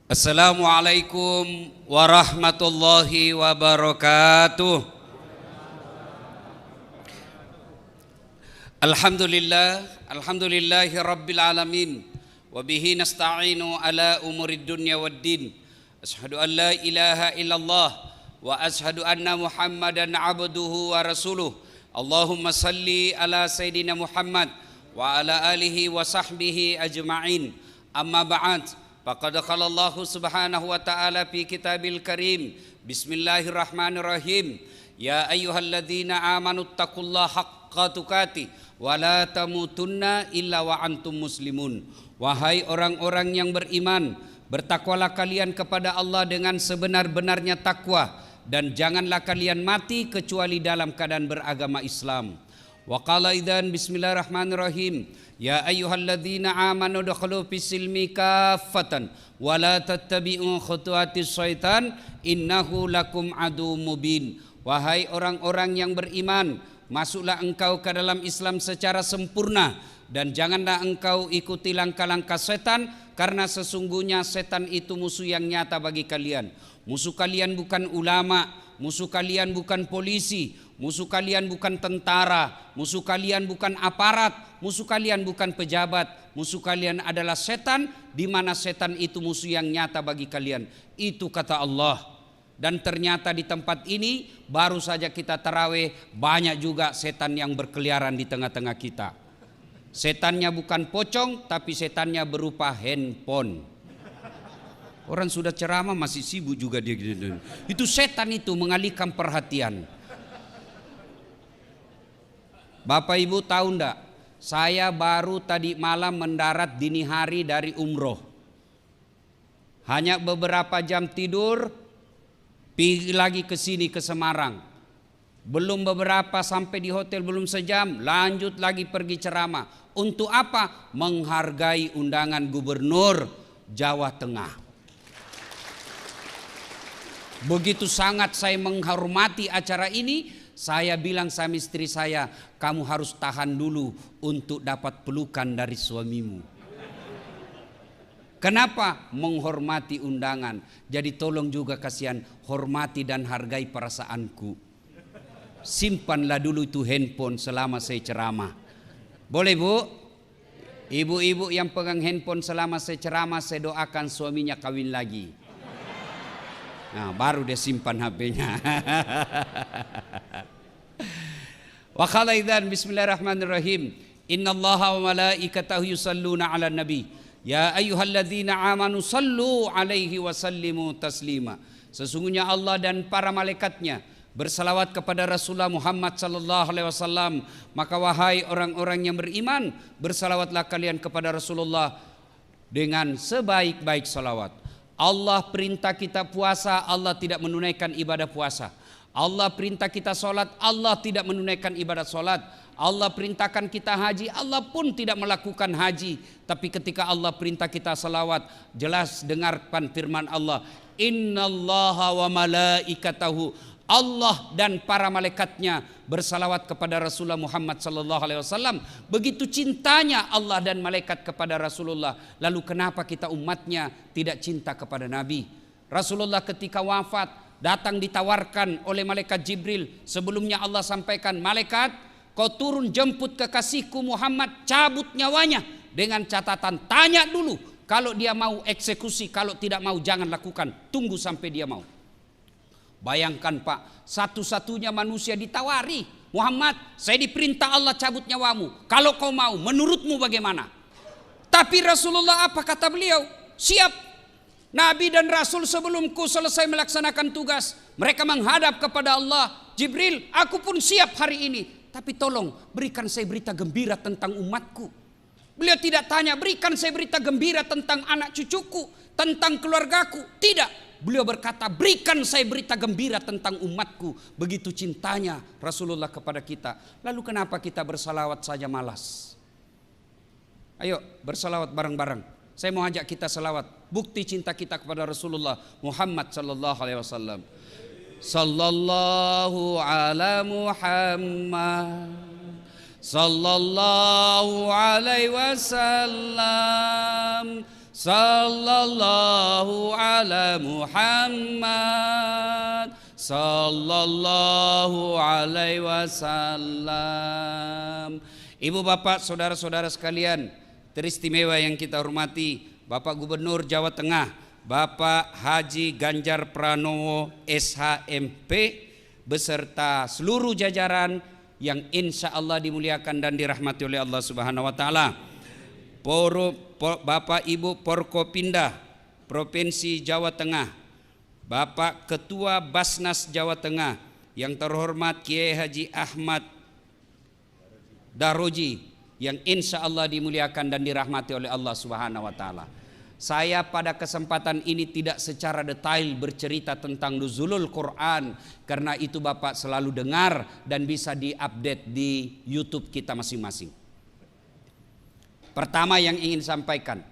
Assalamualaikum warahmatullahi wabarakatuh. Alhamdulillahi rabbil alamin. Wabihi nasta'inu ala umurid dunya waddin. Ashhadu an la ilaha illallah wa ashhadu anna muhammadan abduhu wa rasuluh. Allahumma salli ala sayyidina Muhammad wa ala alihi wa sahbihi ajma'in. Amma ba'd. Faqad qala Allah subhanahu wa ta'ala fi kitabil karim. Bismillahirrahmanirrahim. Ya ayyuhalladzina amanu taqullaha haqqa tuqatih wa la tamutunna illa wa antum muslimun. Wahai orang-orang yang beriman, bertakwalah kalian kepada Allah dengan sebenar-benarnya takwa, dan janganlah kalian mati kecuali dalam keadaan beragama Islam. Wa qala idzan bismillahirrahmanirrahim. Ya ayyuhalladzina amanu dukhulu fis-silmi kaffatan wa la tattabi'u khutuwatis syaitan innahu lakum adu mubin. Wahai orang-orang yang beriman, masuklah engkau ke dalam Islam secara sempurna, dan janganlah engkau ikuti langkah-langkah setan, karena sesungguhnya setan itu musuh yang nyata bagi kalian. Musuh kalian bukan ulama, musuh kalian bukan polisi, musuh kalian bukan tentara, musuh kalian bukan aparat, musuh kalian bukan pejabat, musuh kalian adalah setan, di mana setan itu musuh yang nyata bagi kalian. Itu kata Allah. Dan ternyata di tempat ini baru saja kita tarawih, banyak juga setan yang berkeliaran di tengah-tengah kita. Setannya bukan pocong, tapi setannya berupa handphone. Orang sudah ceramah masih sibuk juga dia gitu. Itu setan itu mengalihkan perhatian. Bapak Ibu tahu enggak? Saya baru tadi malam mendarat dini hari dari umroh. Hanya beberapa jam tidur, pergi lagi ke sini ke Semarang. Belum beberapa sampai di hotel, belum sejam, lanjut lagi pergi ceramah. Untuk apa? Menghargai undangan Gubernur Jawa Tengah. Begitu sangat saya menghormati acara ini, saya bilang sama istri saya, kamu harus tahan dulu untuk dapat pelukan dari suamimu. Kenapa? Menghormati undangan. Jadi tolong juga kasihan, hormati dan hargai perasaanku. Simpanlah dulu itu handphone selama saya ceramah. Boleh Bu? Ibu-ibu yang pegang handphone selama saya ceramah, saya doakan suaminya kawin lagi. Nah, baru dia simpan HP-nya. Wa qala idzan bismillahirrahmanirrahim. Innallaha wa malaikatahu yusalluna 'alan nabi. Ya ayyuhalladzina amanu sallu 'alaihi wa sallimu taslima. Sesungguhnya Allah dan para malaikatnya bersalawat kepada Rasulullah Muhammad sallallahu alaihi wasallam. Maka wahai orang-orang yang beriman, bersalawatlah kalian kepada Rasulullah dengan sebaik-baik salawat. Allah perintah kita puasa, Allah tidak menunaikan ibadah puasa. Allah perintah kita sholat, Allah tidak menunaikan ibadah sholat. Allah perintahkan kita haji, Allah pun tidak melakukan haji. Tapi ketika Allah perintah kita salawat, jelas dengarkan firman Allah. Innallaha wa malaikatahu, Allah dan para malaikatnya bersalawat kepada Rasulullah Muhammad sallallahu alaihi wasallam. Begitu cintanya Allah dan malaikat kepada Rasulullah. Lalu kenapa kita umatnya tidak cinta kepada Nabi? Rasulullah ketika wafat datang ditawarkan oleh malaikat Jibril. Sebelumnya Allah sampaikan, malaikat, kau turun jemput kekasihku Muhammad, cabut nyawanya. Dengan catatan, tanya dulu. Kalau dia mau eksekusi, kalau tidak mau jangan lakukan. Tunggu sampai dia mau. Bayangkan Pak, satu-satunya manusia ditawari, Muhammad, saya diperintah Allah cabut nyawamu. Kalau kau mau, menurutmu bagaimana? Tapi Rasulullah apa kata beliau? Siap. Nabi dan Rasul sebelumku selesai melaksanakan tugas, mereka menghadap kepada Allah. Jibril, aku pun siap hari ini. Tapi tolong berikan saya berita gembira tentang umatku. Beliau tidak tanya, berikan saya berita gembira tentang anak cucuku, tentang keluargaku. Tidak. Beliau berkata, berikan saya berita gembira tentang umatku. Begitu cintanya Rasulullah kepada kita. Lalu kenapa kita bersalawat saja malas? Ayo bersalawat bareng-bareng. Saya mau ajak kita salawat. Bukti cinta kita kepada Rasulullah Muhammad sallallahu alaihi wasallam. Sallallahu ala Muhammad sallallahu alaihi wasallam. Sallallahu ala Muhammad, sallallahu alaihi wasallam. Ibu bapak saudara-saudara sekalian teristimewa yang kita hormati, Bapak Gubernur Jawa Tengah Bapak Haji Ganjar Pranowo SHMP beserta seluruh jajaran yang insya Allah dimuliakan dan dirahmati oleh Allah Subhanahu wa taala. Bapak Ibu Porkopindah Provinsi Jawa Tengah, Bapak Ketua Basnas Jawa Tengah yang terhormat Kiai Haji Ahmad Daroji yang insya Allah dimuliakan dan dirahmati oleh Allah Subhanahu wa taala. Saya pada kesempatan ini tidak secara detail bercerita tentang nuzulul Quran karena itu Bapak selalu dengar dan bisa diupdate di YouTube kita masing-masing. Pertama yang ingin sampaikan,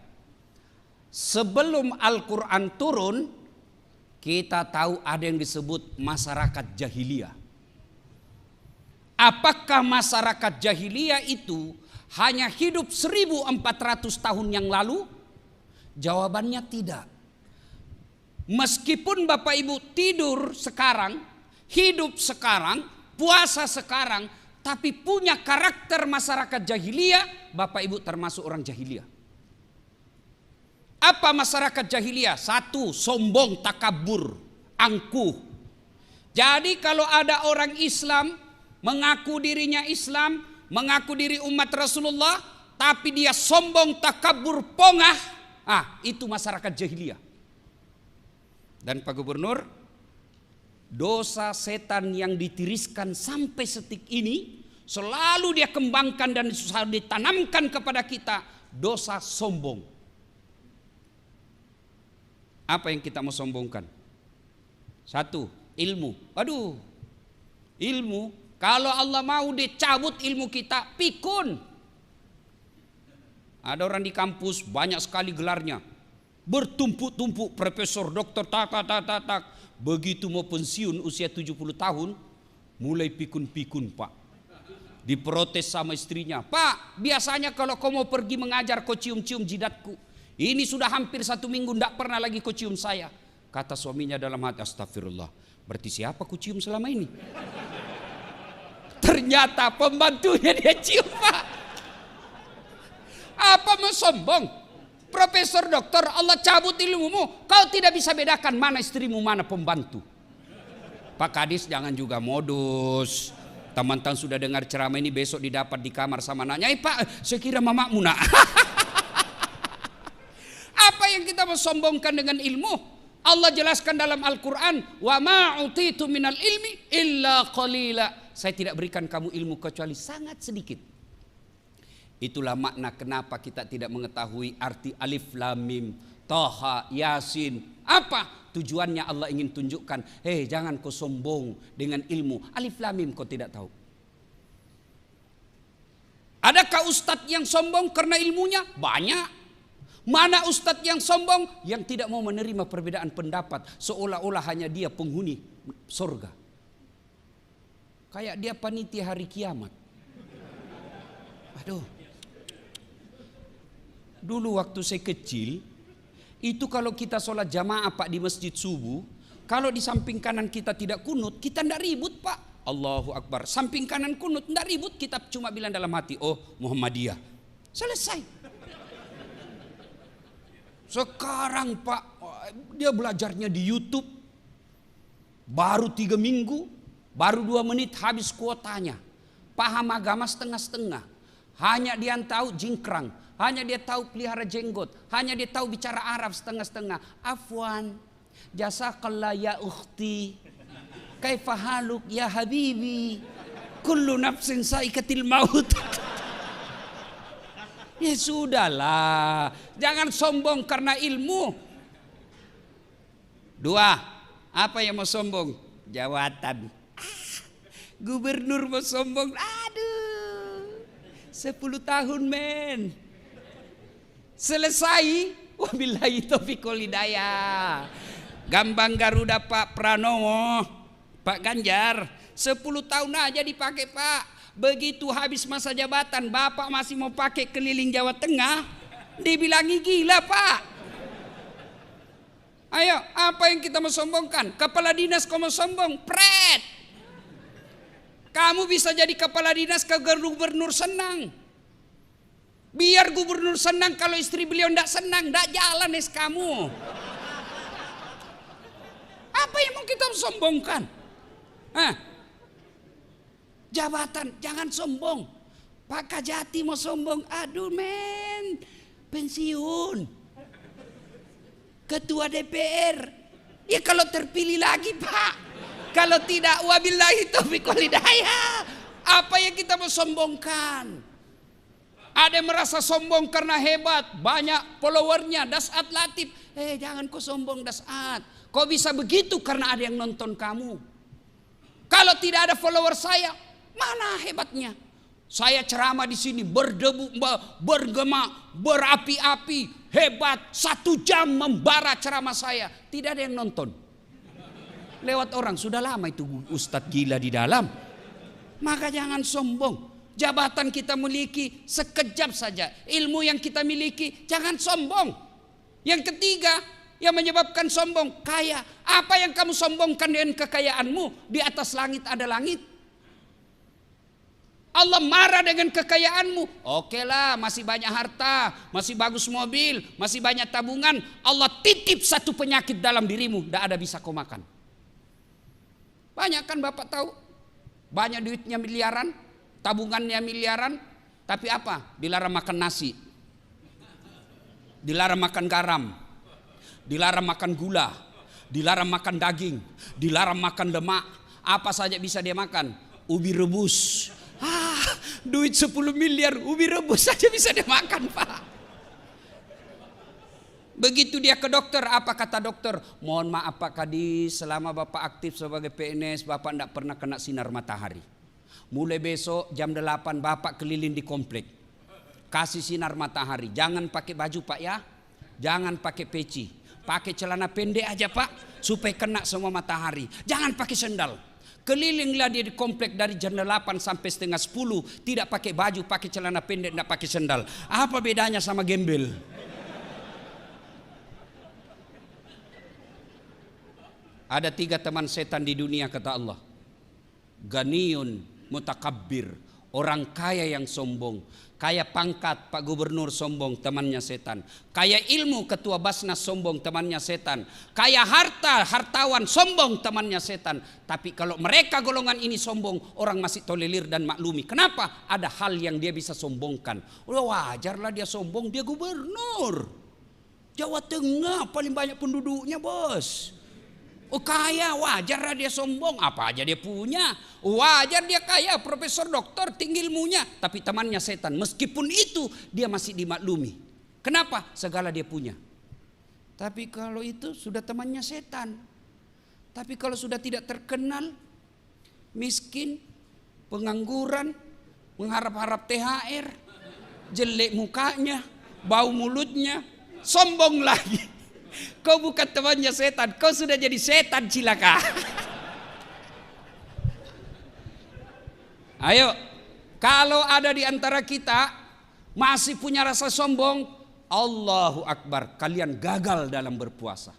sebelum Al-Quran turun, kita tahu ada yang disebut masyarakat jahiliyah. Apakah masyarakat jahiliyah itu hanya hidup 1400 tahun yang lalu? Jawabannya tidak. Meskipun Bapak Ibu tidur sekarang, hidup sekarang, puasa sekarang, tapi punya karakter masyarakat jahiliyah, Bapak Ibu termasuk orang jahiliyah. Apa masyarakat jahiliyah? Satu, sombong, takabur, angkuh. Jadi kalau ada orang Islam mengaku dirinya Islam, mengaku diri umat Rasulullah, tapi dia sombong, takabur, pongah, itu masyarakat jahiliyah. Dan Pak Gubernur, dosa setan yang ditiriskan sampai setik ini selalu dia kembangkan dan selalu ditanamkan kepada kita, dosa sombong. Apa yang kita mau sombongkan? Satu, ilmu. Aduh, ilmu. Kalau Allah mau dicabut ilmu kita, pikun. Ada orang di kampus banyak sekali gelarnya, bertumpuk-tumpuk, profesor, doktor, tak. Begitu mau pensiun usia 70 tahun, mulai pikun-pikun Pak. Diprotes sama istrinya, Pak biasanya kalau kau mau pergi mengajar kau cium-cium jidatku. Ini sudah hampir 1 minggu tidak pernah lagi kau cium saya. Kata suaminya dalam hati, astagfirullah, berarti siapa ku cium selama ini? Ternyata pembantunya dia cium Pak. Apa mau sombong? Profesor doktor, Allah cabut ilmumu, kau tidak bisa bedakan mana istrimu mana pembantu. Pak Kadis jangan juga modus. Teman-teman sudah dengar ceramah ini, besok didapat di kamar sama anaknya, Pak saya kira mamamu nak. Apa yang kita mau sombongkan dengan ilmu? Allah jelaskan dalam Al-Quran, wa ma utitu minal ilmi illa qalila. Saya tidak berikan kamu ilmu kecuali sangat sedikit. Itulah makna kenapa kita tidak mengetahui arti alif lam mim, Taha, Yasin. Apa tujuannya? Allah ingin tunjukkan, jangan kau sombong dengan ilmu. Alif lam mim kau tidak tahu. Adakah ustadz yang sombong karena ilmunya? Banyak. Mana ustadz yang sombong yang tidak mau menerima perbedaan pendapat, seolah-olah hanya dia penghuni surga. Kayak dia panitia hari kiamat. Aduh. Dulu waktu saya kecil, itu kalau kita sholat jamaah Pak di masjid subuh, kalau di samping kanan kita tidak kunut, kita tidak ribut Pak. Allahu Akbar. Samping kanan kunut, tidak ribut, kita cuma bilang dalam hati, oh Muhammadiyah. Selesai. Sekarang Pak, dia belajarnya di YouTube, baru 3 minggu, baru 2 menit habis kuotanya. Paham agama setengah-setengah. Hanya dia tahu jingkrang, hanya dia tahu pelihara jenggot, hanya dia tahu bicara Arab setengah-setengah. Afwan, jazakallah ya ukhti, kaifa haluk ya habibi, kullu nafsin saikatil maut. Ya sudahlah, jangan sombong karena ilmu. 2, apa yang mau sombong? Jawatan. Gubernur mau sombong, aduh, 10 tahun men. Selesai, wabillahi taufiq wal hidayah. Gambang Garuda Pak Pranowo, Pak Ganjar, 10 tahun aja dipakai Pak. Begitu habis masa jabatan, Bapak masih mau pakai keliling Jawa Tengah, dibilangi gila Pak. Ayo, apa yang kita mau sombongkan? Kepala dinas kau mau sombong, pret. Kamu bisa jadi kepala dinas ke gubernur senang. Biar gubernur senang, kalau istri beliau tidak senang, tidak jalan kamu. Apa yang mau kita sombongkan? Jabatan, jangan sombong. Pak Kajati mau sombong, aduh men, pensiun. Ketua DPR, ya kalau terpilih lagi Pak. Kalau tidak, wabillahi taufiq wal hidayah. Apa yang kita mau sombongkan? Ada yang merasa sombong karena hebat, banyak followernya, Dasat Latif. Jangan kau sombong Dasat. Kau bisa begitu karena ada yang nonton kamu. Kalau tidak ada follower saya, mana hebatnya? Saya ceramah di sini berdebu, bergema, berapi-api, hebat. 1 jam membara ceramah saya, tidak ada yang nonton. Lewat orang, sudah lama itu Ustadz gila di dalam. Maka jangan sombong. Jabatan kita miliki sekejap saja. Ilmu yang kita miliki jangan sombong. Yang ketiga yang menyebabkan sombong, kaya. Apa yang kamu sombongkan dengan kekayaanmu? Di atas langit ada langit. Allah marah dengan kekayaanmu. Oke lah, masih banyak harta, masih bagus mobil, masih banyak tabungan. Allah titip satu penyakit dalam dirimu, tidak ada bisa kau makan. Banyak kan Bapak tahu? Banyak duitnya miliaran, tabungannya miliaran, tapi apa? Dilarang makan nasi, dilarang makan garam, dilarang makan gula, dilarang makan daging, dilarang makan lemak. Apa saja bisa dia makan? Ubi rebus. Duit 10 miliar, ubi rebus saja bisa dia makan Pak. Begitu dia ke dokter, apa kata dokter? Mohon maaf Pak Kadis, selama Bapak aktif sebagai PNS, Bapak tidak pernah kena sinar matahari. Mulai besok jam 8 Bapak keliling di komplek, kasih sinar matahari. Jangan pakai baju Pak ya, jangan pakai peci, pakai celana pendek aja Pak, supaya kena semua matahari. Jangan pakai sendal. Kelilinglah dia di komplek dari jam 8 sampai setengah 10, tidak pakai baju, pakai celana pendek, tidak pakai sendal. Apa bedanya sama gembel? Ada 3 teman setan di dunia kata Allah. Ganiyun mutakabbir, orang kaya yang sombong. Kaya pangkat Pak Gubernur sombong, temannya setan. Kaya ilmu Ketua Basnas sombong, temannya setan. Kaya harta, hartawan sombong, temannya setan. Tapi kalau mereka golongan ini sombong, orang masih tolerir dan maklumi. Kenapa? Ada hal yang dia bisa sombongkan. Wajarlah dia sombong, dia gubernur Jawa Tengah, paling banyak penduduknya bos. Kaya, wajar dia sombong, apa aja dia punya. Wajar dia kaya, profesor, doktor, tinggi ilmunya. Tapi temannya setan, meskipun itu dia masih dimaklumi. Kenapa? Segala dia punya. Tapi kalau itu sudah temannya setan. Tapi kalau sudah tidak terkenal, miskin, pengangguran, mengharap-harap THR, jelek mukanya, bau mulutnya, sombong lagi. Kau bukan temannya setan, kau sudah jadi setan cilaka. Ayo, kalau ada di antara kita masih punya rasa sombong, Allahu Akbar, kalian gagal dalam berpuasa.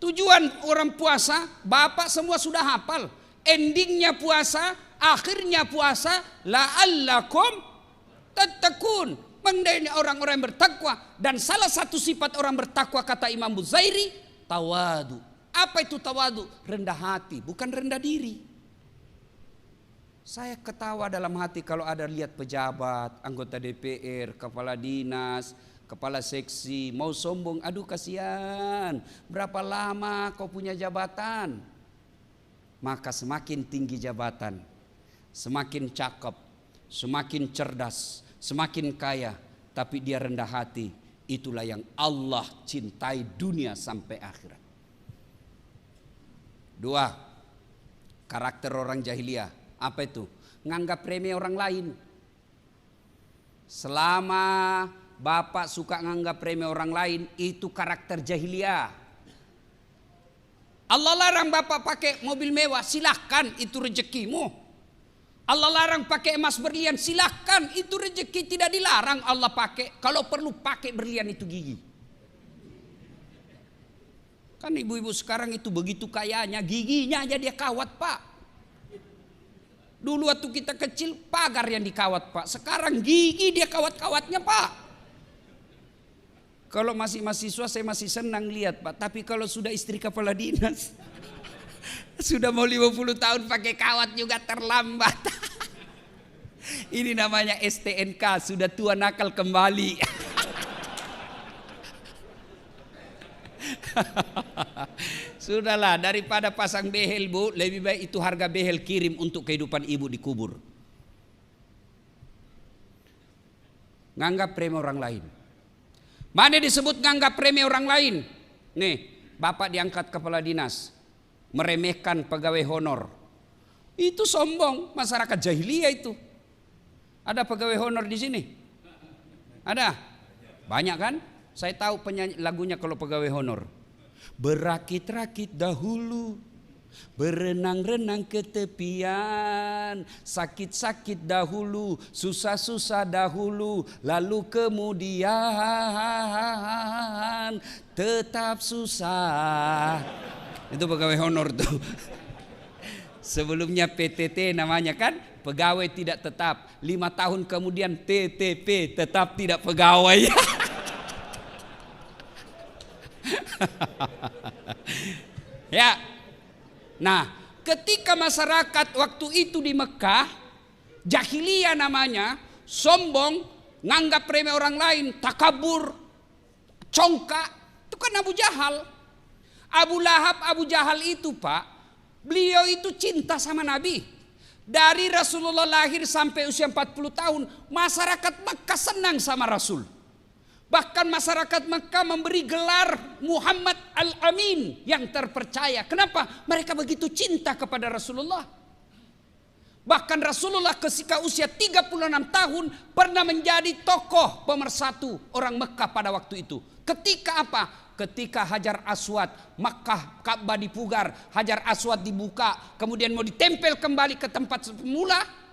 Tujuan orang puasa, Bapak semua sudah hafal. Endingnya puasa, akhirnya puasa, la'allakum tattaqun. Mengenai orang-orang yang bertakwa. Dan salah satu sifat orang bertakwa kata Imam Buzairi, tawadu. Apa itu tawadu? Rendah hati, bukan rendah diri. Saya ketawa dalam hati kalau ada lihat pejabat, anggota DPR, kepala dinas, kepala seksi mau sombong. Aduh kasihan, berapa lama kau punya jabatan? Maka semakin tinggi jabatan, semakin cakep, semakin cerdas, semakin kaya, tapi dia rendah hati. Itulah yang Allah cintai dunia sampai akhirat. 2, karakter orang jahiliyah. Apa itu? Nganggap remeh orang lain. Selama Bapak suka nganggap remeh orang lain, itu karakter jahiliyah. Allah larang Bapak pakai mobil mewah, silahkan, itu rezekimu. Allah larang pakai emas berlian, silahkan, itu rezeki, tidak dilarang Allah pakai. Kalau perlu pakai berlian itu gigi. Kan ibu-ibu sekarang itu begitu kayanya, giginya aja dia kawat Pak. Dulu waktu kita kecil pagar yang dikawat Pak. Sekarang gigi dia kawat-kawatnya Pak. Kalau masih mahasiswa saya masih senang lihat Pak. Tapi kalau sudah istri kepala dinas, sudah mau 50 tahun pakai kawat juga terlambat. Ini namanya STNK, sudah tua nakal kembali. Sudahlah, daripada pasang behel Bu, lebih baik itu harga behel kirim untuk kehidupan ibu dikubur. Nganggap remeh orang lain. Mana disebut nganggap remeh orang lain? Nih, bapak diangkat kepala dinas, meremehkan pegawai honor. Itu sombong, masyarakat jahiliyah itu. Ada pegawai honor di sini? Ada? Banyak kan? Saya tahu penyanyi lagunya kalau pegawai honor. Berakit-rakit dahulu, berenang-renang ke tepian, sakit-sakit dahulu, susah-susah dahulu, lalu kemudian tetap susah. Itu pegawai honor tuh. Sebelumnya PTT namanya kan, pegawai tidak tetap. 5 tahun kemudian TTP, tetap tidak pegawai. Ya. Nah, ketika masyarakat waktu itu di Mekah, jahiliyah namanya, sombong, nganggap remeh orang lain, takabur, congkak, itu kan Abu Jahal. Abu Lahab, Abu Jahal itu Pak, beliau itu cinta sama Nabi. Dari Rasulullah lahir sampai usia 40 tahun, masyarakat Mekah senang sama Rasul. Bahkan masyarakat Mekah memberi gelar Muhammad Al-Amin, yang terpercaya. Kenapa? Mereka begitu cinta kepada Rasulullah. Bahkan Rasulullah ketika usia 36 tahun pernah menjadi tokoh pemersatu orang Mekah pada waktu itu. Ketika apa? Ketika Hajar Aswad, Makkah, Ka'bah dipugar, Hajar Aswad dibuka, kemudian mau ditempel kembali ke tempat semula.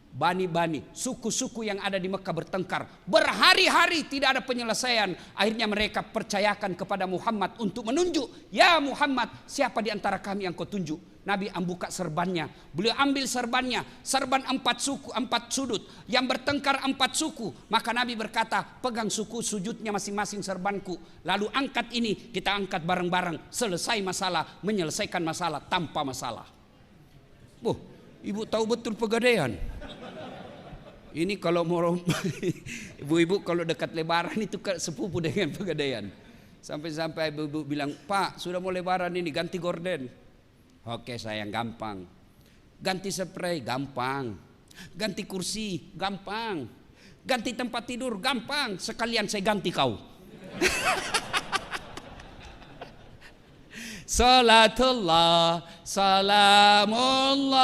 Bani-bani, suku-suku yang ada di Mekah bertengkar. Berhari-hari tidak ada penyelesaian. Akhirnya mereka percayakan kepada Muhammad untuk menunjuk. Ya Muhammad, siapa di antara kami yang kau tunjuk? Nabi buka serbannya. Beliau ambil serbannya. Serban 4 suku, 4 sudut. Yang bertengkar 4 suku. Maka Nabi berkata, pegang suku sujudnya masing-masing serbanku. Lalu angkat ini, kita angkat bareng-bareng. Selesai masalah, menyelesaikan masalah tanpa masalah. Ibu tahu betul Pegadaian. Ini kalau mau ibu-ibu kalau dekat lebaran itu sepupu dengan Pegadaian. Sampai-sampai ibu-ibu bilang, Pak sudah mau lebaran ini ganti gorden. Oke sayang, gampang. Ganti spray gampang. Ganti kursi gampang. Ganti tempat tidur gampang. Sekalian saya ganti kau. Salatullah, salamullah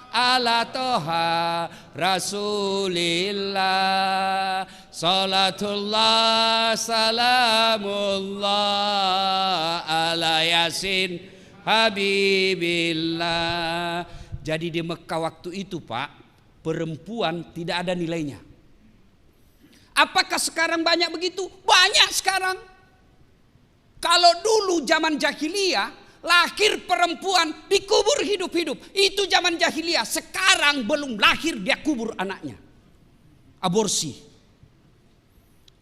ala toha rasulillah. Salatullah, salamullah ala yasin habibillah. Jadi di Mekah waktu itu Pak, perempuan tidak ada nilainya. Apakah sekarang banyak begitu? Banyak sekarang. Kalau dulu zaman jahiliyah, lahir perempuan dikubur hidup-hidup. Itu zaman jahiliyah. Sekarang belum lahir dia kubur anaknya. Aborsi.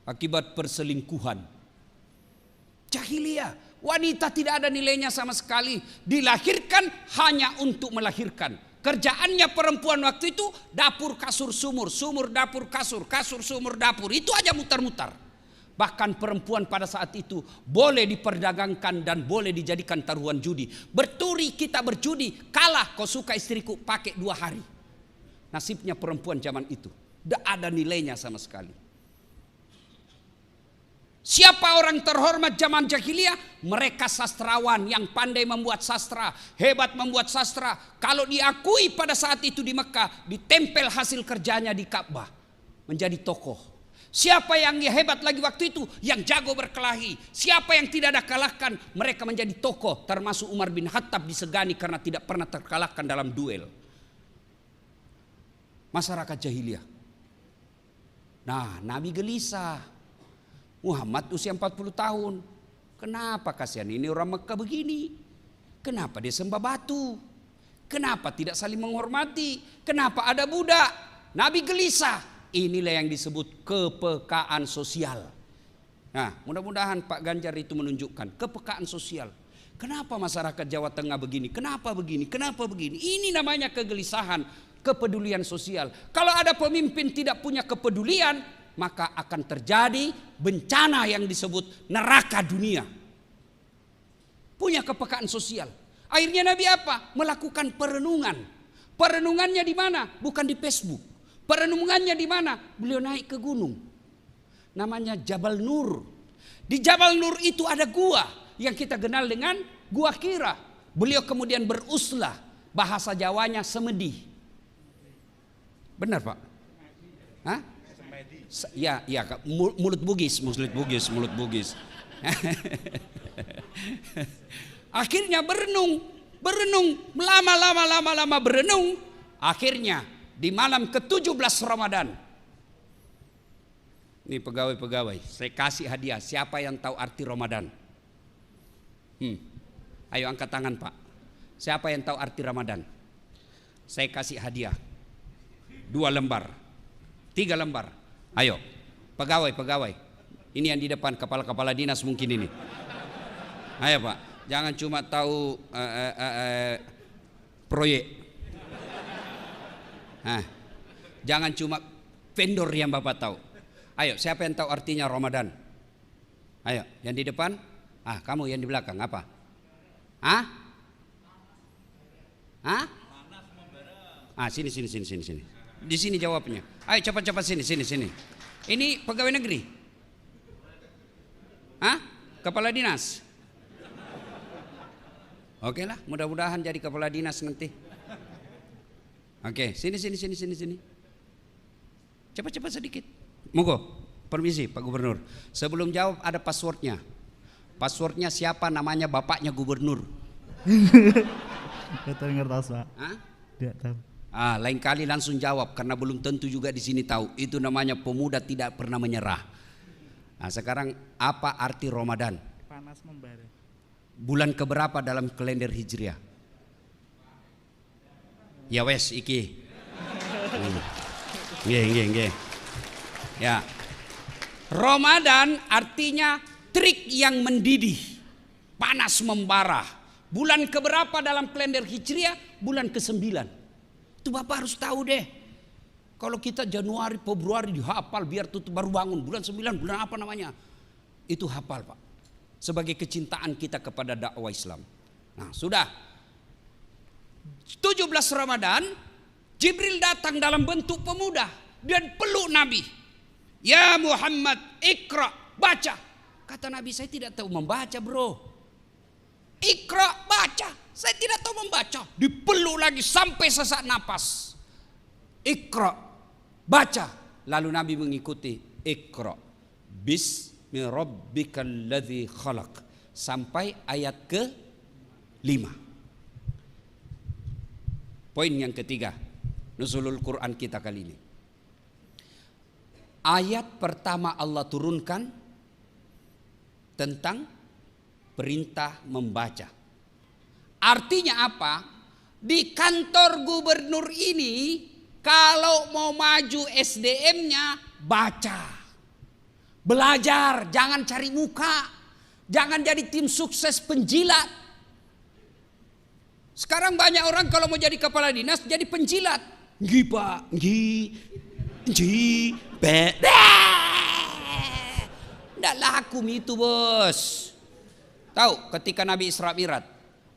Akibat perselingkuhan. Jahiliyah. Wanita tidak ada nilainya sama sekali. Dilahirkan hanya untuk melahirkan. Kerjaannya perempuan waktu itu dapur kasur sumur. Sumur dapur kasur. Kasur sumur dapur. Itu aja mutar-mutar. Bahkan perempuan pada saat itu boleh diperdagangkan dan boleh dijadikan taruhan judi. Berturi kita berjudi, kalah kau suka istriku, pakai 2 hari. Nasibnya perempuan zaman itu. Tidak ada nilainya sama sekali. Siapa orang terhormat zaman jahiliyah? Mereka sastrawan yang pandai membuat sastra, hebat membuat sastra. Kalau diakui pada saat itu di Mekah, ditempel hasil kerjanya di Ka'bah, menjadi tokoh. Siapa yang hebat lagi waktu itu? Yang jago berkelahi. Siapa yang tidak ada kalahkan? Mereka menjadi tokoh. Termasuk Umar bin Khattab disegani karena tidak pernah terkalahkan dalam duel. Masyarakat jahiliyah. Nah, Nabi gelisah. Muhammad usia 40 tahun. Kenapa kasihan ini orang Mekah begini? Kenapa dia sembah batu? Kenapa tidak saling menghormati? Kenapa ada budak? Nabi gelisah. Inilah yang disebut kepekaan sosial. Nah, mudah-mudahan Pak Ganjar itu menunjukkan kepekaan sosial. Kenapa masyarakat Jawa Tengah begini? Kenapa begini? Kenapa begini? Ini namanya kegelisahan, kepedulian sosial. Kalau ada pemimpin tidak punya kepedulian, maka akan terjadi bencana yang disebut neraka dunia. Punya kepekaan sosial. Akhirnya Nabi apa? Melakukan perenungan. Perenungannya di mana? Bukan di Facebook. Perenungannya di mana? Beliau naik ke gunung. Namanya Jabal Nur. Di Jabal Nur itu ada gua yang kita kenal dengan Gua Hira. Beliau kemudian beruslah, bahasa Jawanya semedi. Benar Pak? Hah? Ya, mulut Bugis. Akhirnya berenung, lama berenung. Akhirnya di malam ke-17 Ramadan. Ini pegawai-pegawai, saya kasih hadiah. Siapa yang tahu arti Ramadan? Ayo angkat tangan Pak. Siapa yang tahu arti Ramadan? Saya kasih hadiah 2 lembar, 3 lembar. Ayo pegawai. Ini yang di depan, kepala dinas mungkin ini. Ayo Pak, jangan cuma tahu proyek. Jangan cuma vendor yang Bapak tahu. Ayo, siapa yang tahu artinya Ramadan? Ayo, yang di depan. Kamu yang di belakang apa? Sini. Di sini jawabnya. Ayo cepat sini. Ini pegawai negeri? Kepala dinas? Oke lah, mudah-mudahan jadi kepala dinas nanti. Oke, sini. Cepat sedikit. Monggo, permisi Pak Gubernur. Sebelum jawab ada passwordnya. Passwordnya siapa namanya bapaknya gubernur? Tidak ngerti Pak. Tidak tahu. Lain kali langsung jawab karena belum tentu juga di sini tahu. Itu namanya pemuda tidak pernah menyerah. Sekarang apa arti Ramadan? Panas membara. Bulan keberapa dalam kalender Hijriah? Ya wes iki. Nggih. Ya. Ramadan artinya trik yang mendidih, panas membara. Bulan keberapa dalam kalender Hijriah? Bulan ke-9. Itu Bapak harus tahu deh. Kalau kita Januari, Februari dihafal biar tutup baru bangun. Bulan 9, bulan apa namanya? Itu hafal Pak. Sebagai kecintaan kita kepada dakwah Islam. Nah sudah. 17 Ramadan, Jibril datang dalam bentuk pemuda dan peluk Nabi. Ya Muhammad, ikra, baca. Kata Nabi, saya tidak tahu membaca bro. Ikra, baca. Saya tidak tahu membaca. Dipeluk lagi sampai sesak napas. Ikra, baca. Lalu Nabi mengikuti. Ikra, bismi rabbikal ladzi khalaq. Sampai ayat ke-5. Poin yang ketiga, nuzulul Quran kita kali ini. Ayat pertama Allah turunkan tentang perintah membaca. Artinya apa? Di kantor gubernur ini kalau mau maju SDM-nya baca. Belajar, jangan cari muka. Jangan jadi tim sukses penjilat. Sekarang banyak orang kalau mau jadi kepala dinas jadi penjilat. Nggih Pak, nggih, Nggak laku itu bos. Tahu ketika Nabi Isra Mi'raj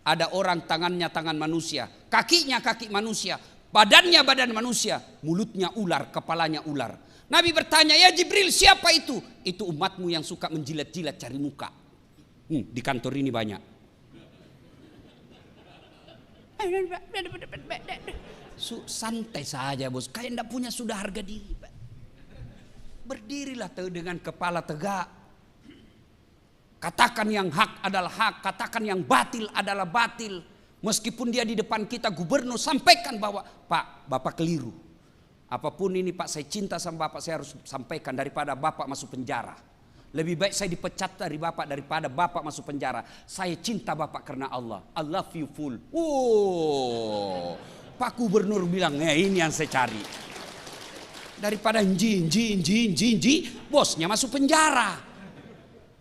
ada orang tangannya tangan manusia, kakinya kaki manusia, badannya badan manusia, mulutnya ular, kepalanya ular. Nabi bertanya, ya Jibril siapa itu? Itu umatmu yang suka menjilat-jilat cari muka. Di kantor ini banyak. Santai saja bos, kayak ndak punya sudah harga diri. Berdirilah dengan kepala tegak. Katakan yang hak adalah hak, katakan yang batil adalah batil. Meskipun dia di depan kita gubernur, sampaikan bahwa Pak, Bapak keliru. Apapun ini Pak, saya cinta sama Bapak, saya harus sampaikan daripada Bapak masuk penjara. Lebih baik saya dipecat dari bapak daripada bapak masuk penjara. Saya cinta bapak karena Allah. I love you full. Oh, Pak Gubernur bilang, ya ini yang saya cari. Daripada bosnya masuk penjara.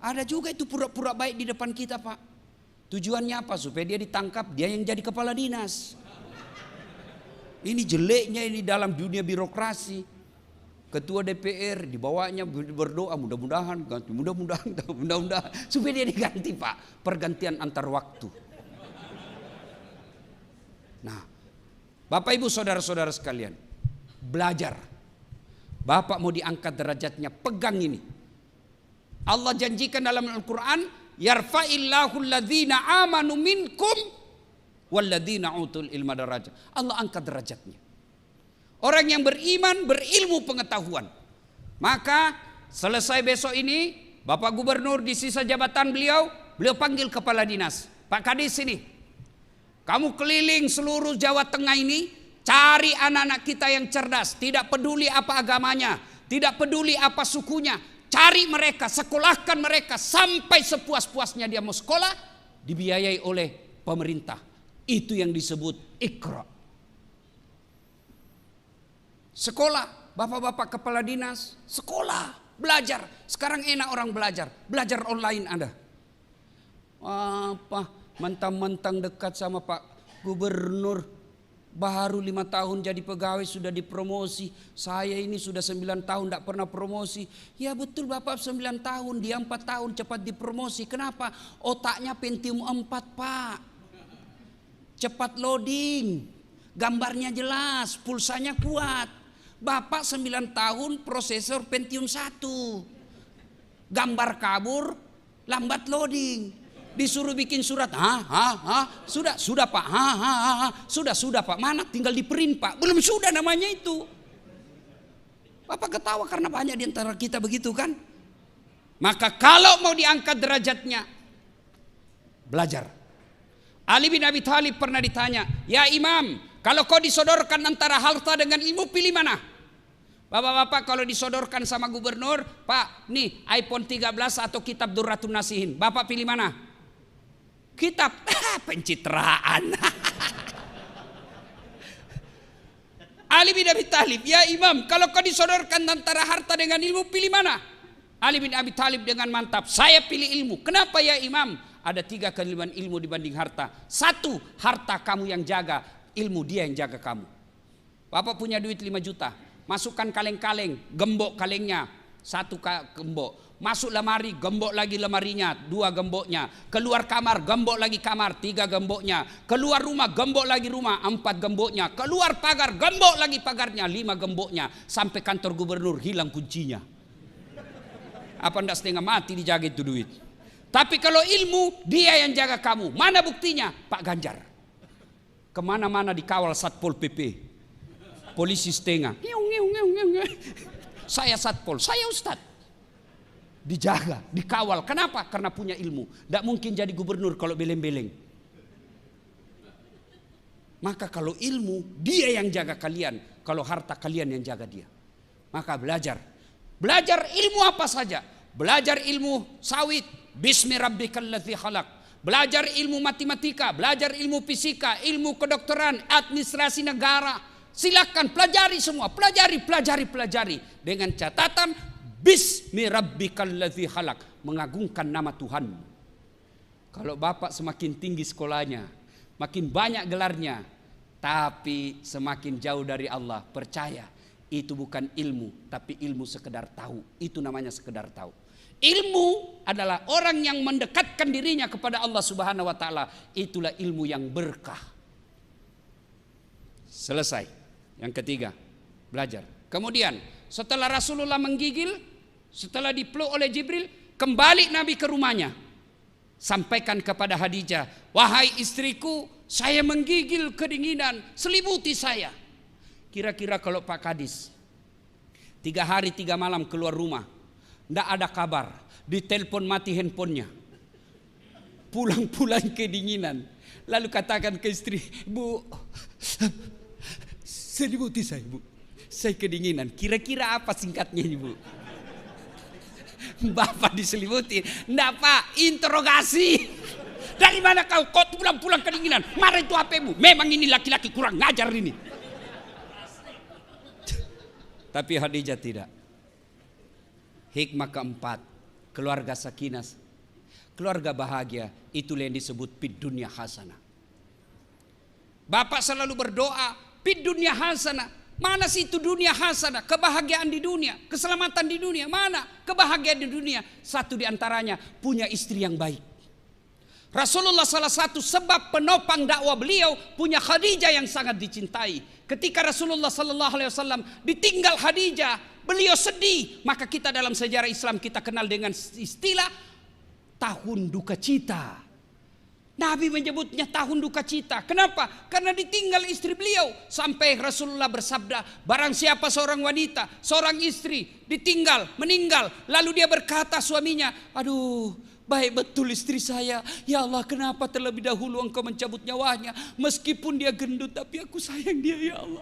Ada juga itu pura-pura baik di depan kita, Pak. Tujuannya apa? Supaya dia ditangkap, dia yang jadi kepala dinas. Ini jeleknya ini dalam dunia birokrasi. Ketua DPR dibawanya berdoa mudah-mudahan ganti, mudah-mudahan supaya dia diganti, Pak. Pergantian antar waktu. Nah, Bapak Ibu saudara-saudara sekalian, belajar. Bapak mau diangkat derajatnya, pegang ini. Allah janjikan dalam Al-Quran, yarfa'illahu alladhina amanu minkum walladhina utul ilma darajat. Allah angkat derajatnya. Orang yang beriman, berilmu pengetahuan. Maka selesai besok ini, Bapak Gubernur di sisa jabatan beliau panggil kepala dinas. Pak Kadis ini, kamu keliling seluruh Jawa Tengah ini, cari anak-anak kita yang cerdas. Tidak peduli apa agamanya, tidak peduli apa sukunya. Cari mereka, sekolahkan mereka sampai sepuas-puasnya dia mau sekolah, dibiayai oleh pemerintah. Itu yang disebut Iqra. Sekolah, bapak-bapak kepala dinas, sekolah, belajar. Sekarang enak orang belajar online ada. Apa, mentang-mentang dekat sama Pak Gubernur, baru 5 tahun jadi pegawai sudah dipromosi. Saya ini sudah 9 tahun tidak pernah promosi. Ya betul Bapak 9 tahun, dia 4 tahun cepat dipromosi. Kenapa? Otaknya Pentium 4 Pak. Cepat loading, gambarnya jelas, pulsanya kuat. Bapak 9 tahun prosesor Pentium 1. Gambar kabur, lambat loading. Disuruh bikin surat, sudah Pak, sudah Pak, mana tinggal di print Pak, belum sudah namanya itu. Bapak ketawa karena banyak di antara kita begitu kan. Maka kalau mau diangkat derajatnya, belajar. Ali bin Abi Thalib pernah ditanya, ya Imam, kalau kau disodorkan antara harta dengan ilmu, pilih mana? Bapak-bapak kalau disodorkan sama gubernur, Pak nih iPhone 13 atau kitab Durratun Nasihin, Bapak pilih mana? Kitab. Pencitraan. Ali bin Abi Thalib, ya Imam, kalau kau disodorkan antara harta dengan ilmu, pilih mana? Ali bin Abi Thalib dengan mantap, saya pilih ilmu. Kenapa ya Imam? Ada 3 kelebihan ilmu dibanding harta. 1, harta kamu yang jaga, ilmu dia yang jaga kamu. Bapak punya duit 5 juta, masukkan kaleng-kaleng, gembok kalengnya, 1 gembok. Masuk lemari, gembok lagi lemarinya, 2 gemboknya. Keluar kamar, gembok lagi kamar, 3 gemboknya. Keluar rumah, gembok lagi rumah, 4 gemboknya. Keluar pagar, gembok lagi pagarnya, 5 gemboknya. Sampai kantor gubernur hilang kuncinya. Apa ndak setengah mati dijaga itu duit. Tapi kalau ilmu, dia yang jaga kamu. Mana buktinya? Pak Ganjar. Kemana-mana dikawal Satpol PP. Polisi setengah. Saya Satpol, saya Ustadz. Dijaga, dikawal. Kenapa? Karena punya ilmu. Tidak mungkin jadi gubernur kalau beleng-beleng. Maka kalau ilmu, dia yang jaga kalian. Kalau harta, kalian yang jaga dia. Maka belajar. Belajar ilmu apa saja. Belajar ilmu sawit. Bismi rabbikal ladzi khalaq. Belajar ilmu matematika. Belajar ilmu fisika. Ilmu kedokteran. Administrasi negara. Silakan pelajari semua. Pelajari. Dengan catatan Bismi rabbikal ladzi khalaq, mengagungkan nama Tuhan. Kalau Bapak semakin tinggi sekolahnya, makin banyak gelarnya, tapi semakin jauh dari Allah, percaya itu bukan ilmu, tapi ilmu sekedar tahu. Itu namanya sekedar tahu. Ilmu adalah orang yang mendekatkan dirinya kepada Allah Subhanahu wa taala. Itulah ilmu yang berkah. Selesai. Yang ketiga, belajar. Kemudian setelah Rasulullah menggigil, setelah dipeluk oleh Jibril, kembali Nabi ke rumahnya. Sampaikan kepada Khadijah, wahai istriku, saya menggigil kedinginan, selimuti saya. Kira-kira kalau Pak Kadis 3 hari 3 malam keluar rumah, tidak ada kabar, ditelepon mati handphonenya, pulang-pulang kedinginan, lalu katakan ke istri, Bu, selimuti saya Bu, saya kedinginan. Kira-kira apa singkatnya Ibu? Bapak diselimuti. Enggak Pak, interogasi. Dari mana kau? Kau pulang-pulang kedinginan. Marah itu HPmu. Memang ini laki-laki kurang ngajar ini. Tapi Khadijah tidak. Hikmah keempat, keluarga sakinah, keluarga bahagia, itulah yang disebut fid dunya hasanah. Bapak selalu berdoa, fid dunya hasanah. Mana sih itu dunia hasanah? Kebahagiaan di dunia, keselamatan di dunia. Mana kebahagiaan di dunia? Satu di antaranya punya istri yang baik. Rasulullah salah satu sebab penopang dakwah beliau punya Khadijah yang sangat dicintai. Ketika Rasulullah sallallahu alaihi wasallam ditinggal Khadijah, beliau sedih. Maka kita dalam sejarah Islam kita kenal dengan istilah tahun duka cita. Nabi menyebutnya tahun duka cita. Kenapa? Karena ditinggal istri beliau. Sampai Rasulullah bersabda, barang siapa seorang wanita, seorang istri ditinggal, meninggal, lalu dia berkata suaminya, aduh, baik betul istri saya. Ya Allah, kenapa terlebih dahulu engkau mencabut nyawanya? Meskipun dia gendut, tapi aku sayang dia ya Allah.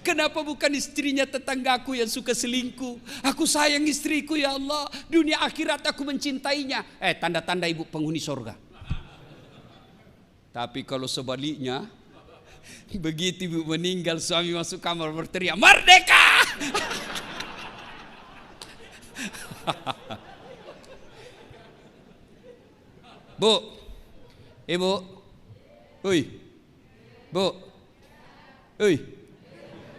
Kenapa bukan istrinya tetanggaku yang suka selingkuh? Aku sayang istriku ya Allah. Dunia akhirat aku mencintainya. Tanda-tanda ibu penghuni surga. Tapi kalau sebaliknya, begitu ibu meninggal, suami masuk kamar berteriak, merdeka! Bu, ibu, ui, bu, ui,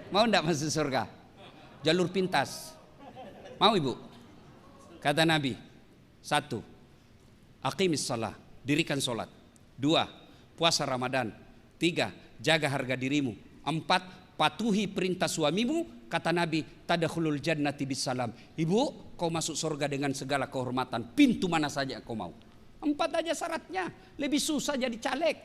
mau ndak masuk surga? Jalur pintas, mau ibu? Kata Nabi, 1, aqimis shalah, dirikan sholat. 2, puasa Ramadan. 3, jaga harga dirimu. 4, patuhi perintah suamimu. Kata Nabi, tadkhulul jannati bisalam. Ibu, kau masuk surga dengan segala kehormatan. Pintu mana saja kau mau. 4 aja syaratnya. Lebih susah jadi caleg.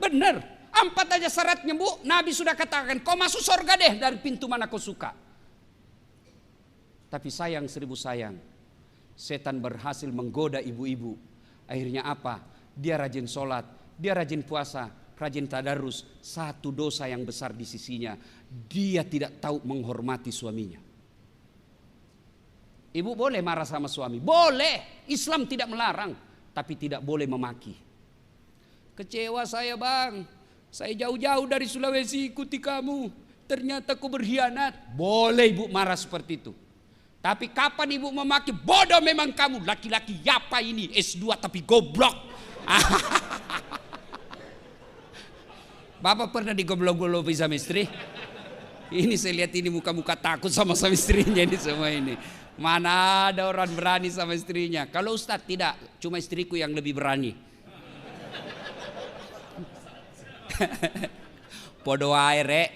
Benar. 4 aja syaratnya bu. Nabi sudah katakan, kau masuk surga deh dari pintu mana kau suka. Tapi sayang 1000 sayang, setan berhasil menggoda ibu-ibu. Akhirnya apa? Dia rajin sholat, dia rajin puasa, rajin tadarus. Satu dosa yang besar di sisinya, dia tidak tahu menghormati suaminya. Ibu boleh marah sama suami, boleh. Islam tidak melarang, tapi tidak boleh memaki. Kecewa saya bang, saya jauh-jauh dari Sulawesi ikuti kamu, ternyata aku berkhianat. Boleh ibu marah seperti itu. Tapi kapan ibu memaki, bodoh memang kamu, laki-laki apa ini, S2 tapi goblok. Bapak pernah digoblok-gobloki sama istri? Ini saya lihat ini muka-muka takut sama istrinya ini semua ini. Mana ada orang berani sama istrinya? Kalau Ustadz tidak, cuma istriku yang lebih berani. Podo air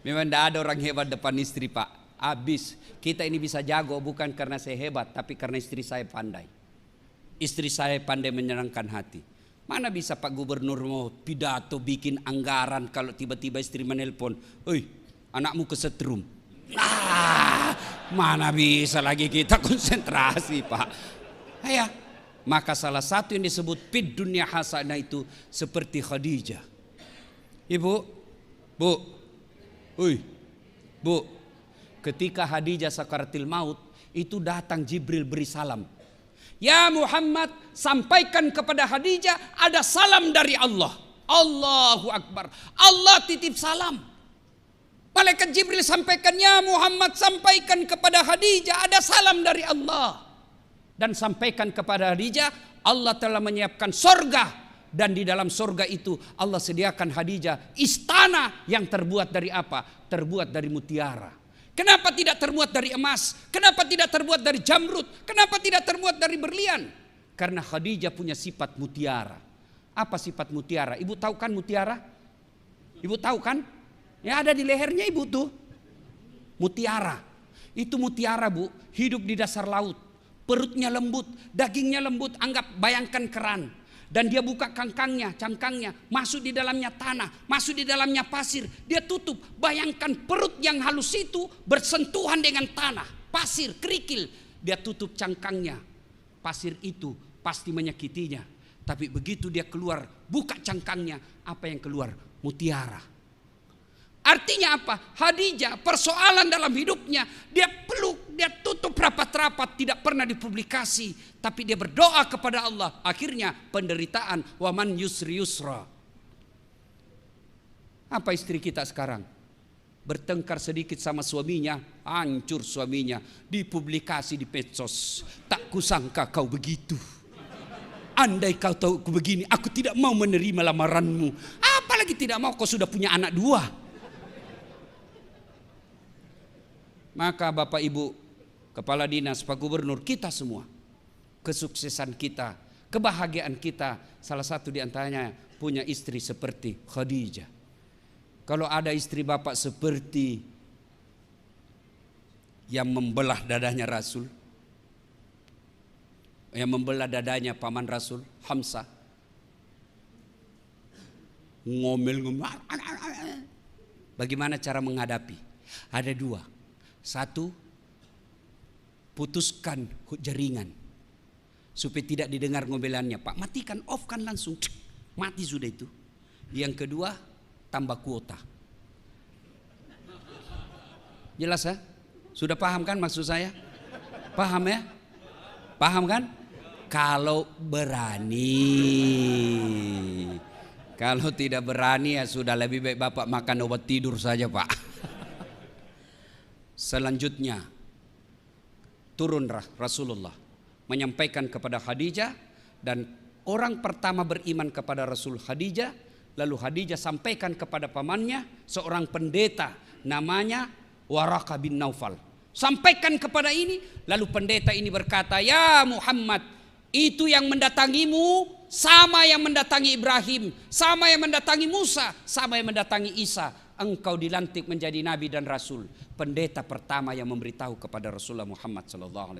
Memang tidak ada orang hebat depan istri pak. Habis. Kita ini bisa jago bukan karena saya hebat, tapi karena istri saya pandai. Istri saya pandai menyenangkan hati. Mana bisa Pak Gubernur mau pidato bikin anggaran kalau tiba-tiba istri menelpon, "Oi, anakmu kesetrum." Mana bisa lagi kita konsentrasi pak. Ya, maka salah satu yang disebut fid dunya hasanah itu seperti Khadijah. Ibu, bu, bu, ketika Khadijah sakaratil maut itu datang Jibril beri salam. Ya Muhammad, sampaikan kepada Khadijah ada salam dari Allah. Allahu Akbar. Allah titip salam. Malaikat Jibril sampaikan, ya Muhammad sampaikan kepada Khadijah ada salam dari Allah. Dan sampaikan kepada Khadijah, Allah telah menyiapkan sorga. Dan di dalam sorga itu Allah sediakan Khadijah istana yang terbuat dari apa? Terbuat dari mutiara. Kenapa tidak terbuat dari emas? Kenapa tidak terbuat dari jamrud? Kenapa tidak terbuat dari berlian? Karena Khadijah punya sifat mutiara. Apa sifat mutiara? Ibu tahu kan mutiara? Ibu tahu kan? Ya ada di lehernya ibu tuh. Mutiara. Itu mutiara bu, hidup di dasar laut. Perutnya lembut, dagingnya lembut, bayangkan keran. Dan dia buka cangkangnya, masuk di dalamnya tanah, masuk di dalamnya pasir. Dia tutup, bayangkan perut yang halus itu bersentuhan dengan tanah, pasir, kerikil. Dia tutup cangkangnya, pasir itu pasti menyakitinya. Tapi begitu dia keluar, buka cangkangnya, apa yang keluar? Mutiara. Artinya apa? Khadijah persoalan dalam hidupnya, dia peluk, dia tutup rapat-rapat, tidak pernah dipublikasi, tapi dia berdoa kepada Allah. Akhirnya penderitaan, waman yusri yusra. Apa istri kita sekarang? Bertengkar sedikit sama suaminya, hancur suaminya, dipublikasi di medsos. Tak kusangka kau begitu. Andai kau tahu aku begini, aku tidak mau menerima lamaranmu. Apalagi tidak mau, kau sudah punya anak 2. Maka Bapak Ibu Kepala Dinas, Pak Gubernur, kita semua, kesuksesan kita, kebahagiaan kita, salah satu di antaranya punya istri seperti Khadijah. Kalau ada istri Bapak seperti yang membelah dadanya Rasul, yang membelah dadanya paman Rasul, Hamzah, ngomel-ngomel, bagaimana cara menghadapi? Ada 2. 1, putuskan jaringan supaya tidak didengar ngomelannya. Pak, matikan, off kan langsung, mati sudah itu. Yang kedua, tambah kuota. Jelas ya? Sudah paham kan maksud saya? Paham ya? Paham kan? Kalau berani. Kalau tidak berani ya sudah, lebih baik Bapak makan obat tidur saja, Pak. Selanjutnya turunlah Rasulullah menyampaikan kepada Khadijah, dan orang pertama beriman kepada Rasul Khadijah. Lalu Khadijah sampaikan kepada pamannya, seorang pendeta namanya Waraqah bin Naufal. Sampaikan kepada ini, lalu pendeta ini berkata, ya Muhammad, itu yang mendatangimu sama yang mendatangi Ibrahim, sama yang mendatangi Musa, sama yang mendatangi Isa. Engkau dilantik menjadi nabi dan rasul. Pendeta pertama yang memberitahu kepada Rasulullah Muhammad SAW.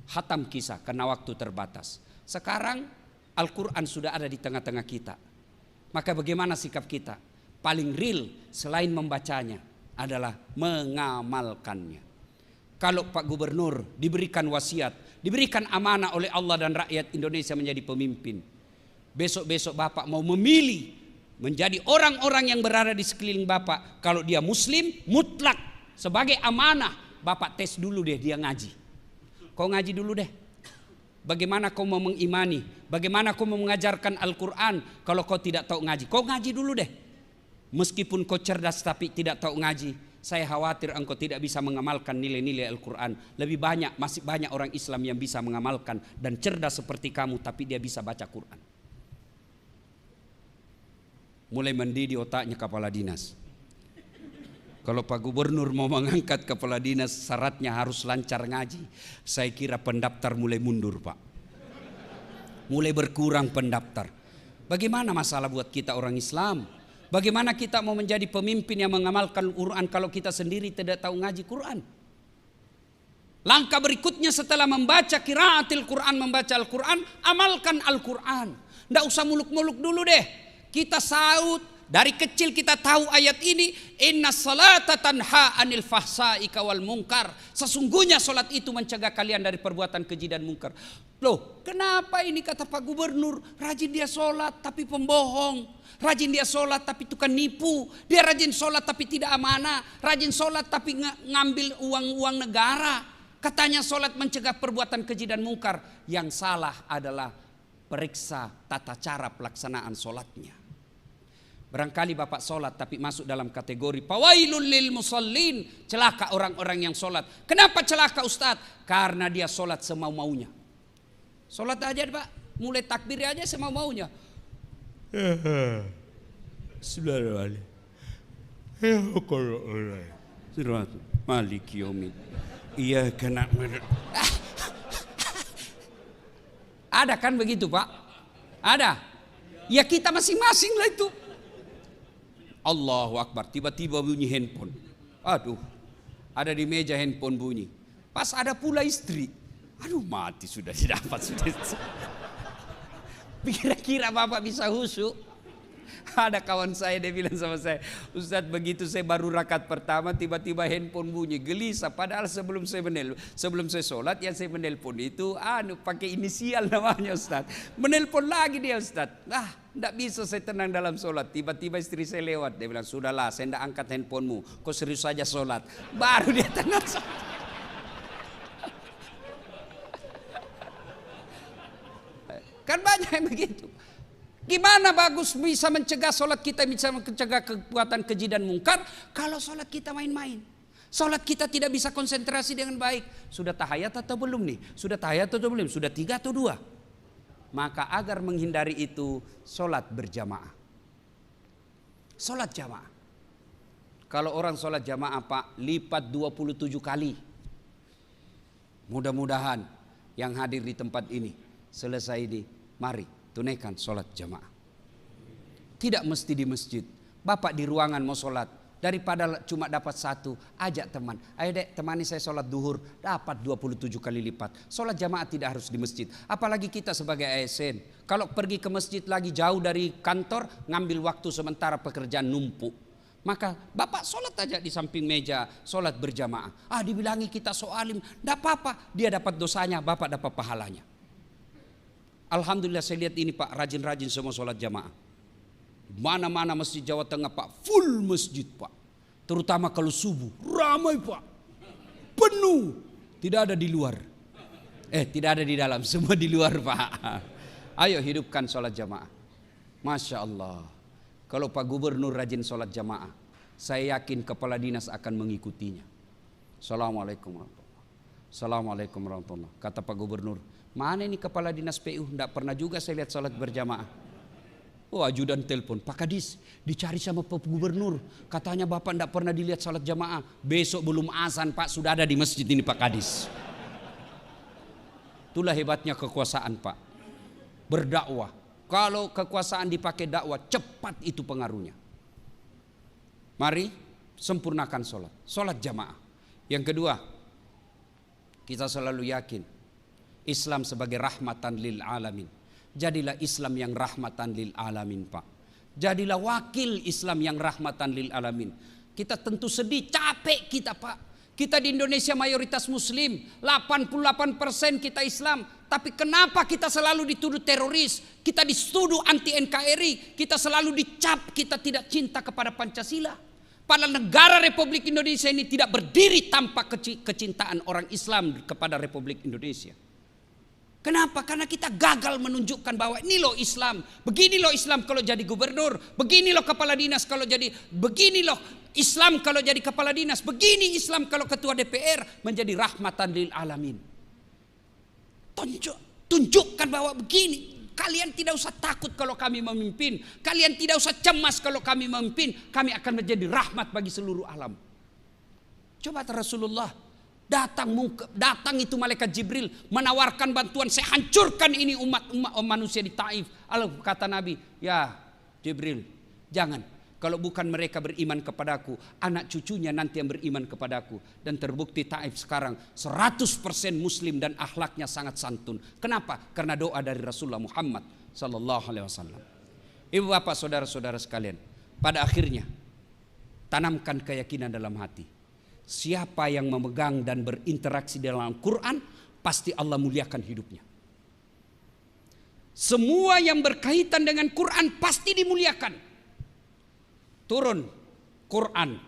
Hatam kisah karena waktu terbatas. Sekarang Al-Quran sudah ada di tengah-tengah kita. Maka bagaimana sikap kita? Paling real selain membacanya adalah mengamalkannya. Kalau Pak Gubernur diberikan wasiat, diberikan amanah oleh Allah dan rakyat Indonesia menjadi pemimpin, besok-besok Bapak mau memilih menjadi orang-orang yang berada di sekeliling Bapak. Kalau dia muslim, mutlak sebagai amanah, Bapak tes dulu deh dia ngaji. Kau ngaji dulu deh. Bagaimana kau mau mengimani? Bagaimana kau mau mengajarkan Al-Quran kalau kau tidak tahu ngaji? Kau ngaji dulu deh. Meskipun kau cerdas tapi tidak tahu ngaji, saya khawatir engkau tidak bisa mengamalkan nilai-nilai Al-Quran. Lebih banyak, masih banyak orang Islam yang bisa mengamalkan dan cerdas seperti kamu, tapi dia bisa baca Quran. Mulai mendidih otaknya kepala dinas. Kalau Pak Gubernur mau mengangkat kepala dinas, syaratnya harus lancar ngaji. Saya kira pendaftar mulai mundur, Pak. Mulai berkurang pendaftar. Bagaimana masalah buat kita orang Islam? Bagaimana kita mau menjadi pemimpin yang mengamalkan Quran kalau kita sendiri tidak tahu ngaji Quran? Langkah berikutnya setelah membaca qiraatil Quran, membaca Al-Quran, amalkan Al-Quran. Tidak usah muluk-muluk dulu deh. Kita saut, dari kecil kita tahu ayat ini, inna salata tanha anil fahsai wal munkar. Sesungguhnya solat itu mencegah kalian dari perbuatan keji dan munkar. Loh, kenapa ini kata Pak Gubernur? Rajin dia solat tapi pembohong, rajin dia solat tapi tukang nipu, dia rajin solat tapi tidak amanah, rajin solat tapi ngambil uang-uang negara. Katanya solat mencegah perbuatan keji dan munkar. Yang salah adalah periksa tata cara pelaksanaan solatnya. Barangkali Bapak solat tapi masuk dalam kategori fawailul lil musallin, celaka orang-orang yang solat. Kenapa celaka Ustadz? Karena dia solat semau-maunya. Solat aja Pak, mulai takbir aja semau-maunya. Bismillahirrahmanirrahim. Maliki yaumiddin. Iya kena. Ada kan begitu Pak? Ada. Ya kita masing-masing lah itu. Allahu Akbar, tiba-tiba bunyi handphone. Aduh, ada di meja handphone bunyi. Pas ada pula istri. Aduh, mati sudah didapat sudah. Kira-kira Bapak bisa khusyuk? Ada kawan saya dia bilang sama saya, Ustadz begitu saya baru rakaat pertama tiba-tiba handphone bunyi, gelisah. Padahal sebelum saya sholat yang saya menelpon itu pakai inisial namanya Ustadz. Menelpon lagi dia Ustadz. Tidak bisa saya tenang dalam sholat. Tiba-tiba istri saya lewat, dia bilang sudahlah saya tidak angkat handphonemu, kau serius saja sholat. Baru dia tenang sholat. Kan banyak yang begitu. Gimana bagus bisa mencegah sholat kita, bisa mencegah kekuatan keji dan mungkar kalau sholat kita main-main. Sholat kita tidak bisa konsentrasi dengan baik. Sudah tahayat atau belum nih? Sudah tahayat atau belum? Sudah 3 atau 2? Maka agar menghindari itu, sholat berjamaah. Sholat jamaah. Kalau orang sholat jamaah Pak, lipat 27 kali. Mudah-mudahan yang hadir di tempat ini, selesai ini, mari tunaikan sholat jamaah. Tidak mesti di masjid. Bapak di ruangan mau sholat, daripada cuma dapat 1, ajak teman. Ayo dek temani saya sholat duhur, dapat 27 kali lipat. Sholat jamaah tidak harus di masjid. Apalagi kita sebagai ASN, kalau pergi ke masjid lagi jauh dari kantor, ngambil waktu sementara pekerjaan numpuk. Maka bapak sholat aja di samping meja, sholat berjamaah. Dibilangi kita soalim, tidak apa-apa. Dia dapat dosanya, bapak dapat pahalanya. Alhamdulillah saya lihat ini Pak, rajin-rajin semua sholat jamaah. Mana-mana masjid Jawa Tengah Pak, full masjid Pak. Terutama kalau subuh, ramai Pak. Penuh, tidak ada di luar. Tidak ada di dalam, semua di luar Pak. Ayo hidupkan sholat jamaah. Masya Allah. Kalau Pak Gubernur rajin sholat jamaah, saya yakin kepala dinas akan mengikutinya. Assalamualaikum warahmatullahi wabarakatuh. Assalamualaikum warahmatullahi wabarakatuh. Kata Pak Gubernur, mana ini kepala dinas PU? Tidak pernah juga saya lihat sholat berjamaah. Ajudan telepon, Pak Kadis dicari sama Pak Gubernur. Katanya Bapak tidak pernah dilihat sholat jamaah. Besok belum azan Pak, sudah ada di masjid ini Pak Kadis. Itulah hebatnya kekuasaan Pak. Berdakwah. Kalau kekuasaan dipakai dakwah, cepat itu pengaruhnya. Mari sempurnakan sholat. Sholat jamaah. Yang kedua, kita selalu yakin Islam sebagai rahmatan lil alamin. Jadilah Islam yang rahmatan lil alamin Pak. Jadilah wakil Islam yang rahmatan lil alamin. Kita tentu sedih, capek kita Pak. Kita di Indonesia mayoritas muslim, 88% kita Islam. Tapi kenapa kita selalu dituduh teroris? Kita dituduh anti NKRI. Kita selalu dicap kita tidak cinta kepada Pancasila. Padahal negara Republik Indonesia ini tidak berdiri tanpa kecintaan orang Islam kepada Republik Indonesia. Kenapa? Karena kita gagal menunjukkan bahwa ini loh Islam. Begini loh Islam kalau jadi gubernur. Begini loh kepala dinas kalau jadi. Begini loh Islam kalau jadi kepala dinas. Begini Islam kalau ketua DPR menjadi rahmatan lil alamin. Tunjukkan bahwa begini. Kalian tidak usah takut kalau kami memimpin. Kalian tidak usah cemas kalau kami memimpin. Kami akan menjadi rahmat bagi seluruh alam. Coba Rasulullah. Datang itu malaikat Jibril menawarkan bantuan, saya hancurkan ini umat manusia di Taif. Lalu kata Nabi, ya Jibril, jangan. Kalau bukan mereka beriman kepadaku, anak cucunya nanti yang beriman kepadaku. Dan terbukti Taif sekarang 100% muslim dan akhlaknya sangat santun. Kenapa? Karena doa dari Rasulullah Muhammad SAW. Ibu bapak saudara-saudara sekalian, pada akhirnya tanamkan keyakinan dalam hati. Siapa yang memegang dan berinteraksi dalam Quran, pasti Allah muliakan hidupnya. Semua yang berkaitan dengan Quran pasti dimuliakan. Turun Quran,